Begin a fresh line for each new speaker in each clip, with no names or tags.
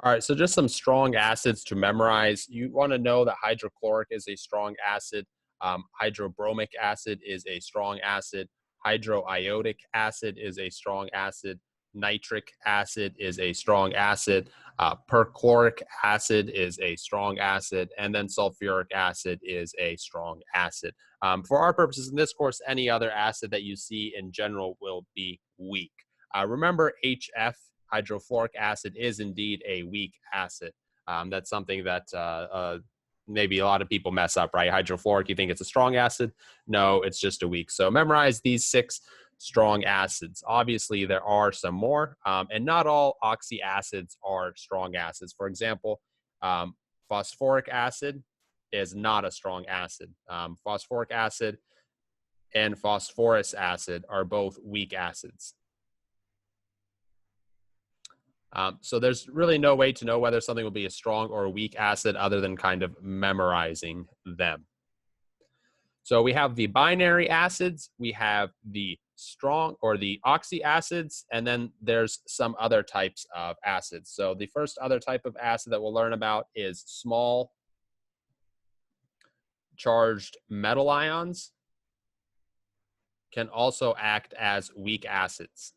All right, so just some strong acids to memorize. You want to know that hydrochloric is a strong acid. Hydrobromic acid is a strong acid. Hydroiodic acid is a strong acid. Nitric acid is a strong acid. Perchloric acid is a strong acid. And then sulfuric acid is a strong acid. For our purposes in this course, any other acid that you see in general will be weak. Remember, HF, hydrofluoric acid, is indeed a weak acid. That's something that maybe a lot of people mess up, right? Hydrofluoric, you think it's a strong acid? No, it's just a weak. So memorize these 6 strong acids. Obviously, there are some more, and not all oxy acids are strong acids. For example, phosphoric acid is not a strong acid. Phosphoric acid and phosphorus acid are both weak acids. So there's really no way to know whether something will be a strong or a weak acid other than kind of memorizing them. So we have the binary acids, we have the strong or the oxy acids, and then there's some other types of acids. So the first other type of acid that we'll learn about is small charged metal ions can also act as weak acids.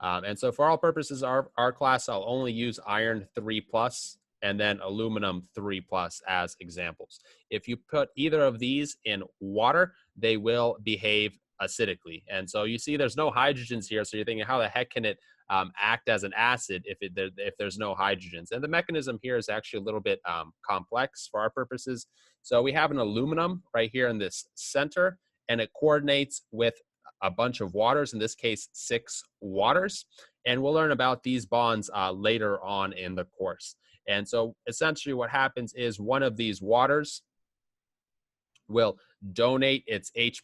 And so for all purposes, our class, I'll only use iron 3+ and then aluminum 3+ as examples. If you put either of these in water, they will behave acidically. And so you see there's no hydrogens here, so you're thinking, how the heck can it act as an acid if there's no hydrogens? And the mechanism here is actually a little bit complex for our purposes. So we have an aluminum right here in this center, and it coordinates with a bunch of waters, in this case 6 waters, and we'll learn about these bonds later on in the course. And so essentially what happens is one of these waters will donate its H+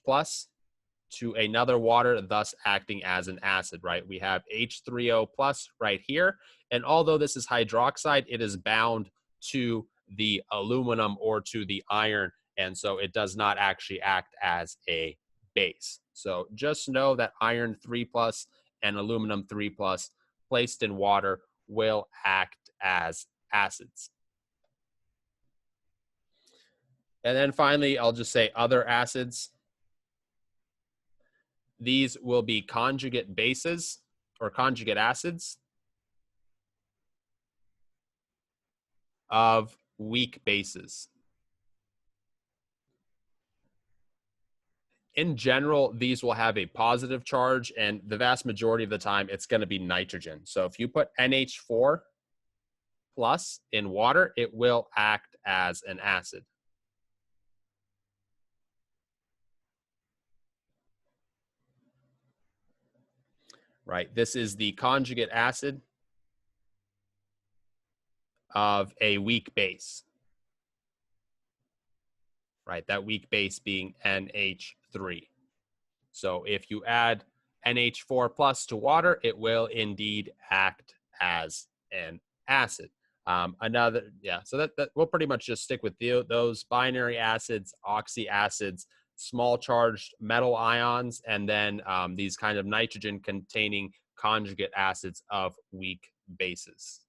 to another water, thus acting as an acid, right? We have H3O+ right here, and although this is hydroxide, it is bound to the aluminum or to the iron, and so it does not actually act as a base. So just know that iron 3+ and aluminum 3+ placed in water will act as acids. And then finally, I'll just say other acids. These will be conjugate bases or conjugate acids of weak bases. In general, these will have a positive charge, and the vast majority of the time, it's going to be nitrogen. So if you put NH4+ in water, it will act as an acid. Right, this is the conjugate acid of a weak base. Right, that weak base being NH3. So if you add NH4+ to water, it will indeed act as an acid. So that we'll pretty much just stick with those binary acids, oxy acids, small charged metal ions, and then these kind of nitrogen containing conjugate acids of weak bases.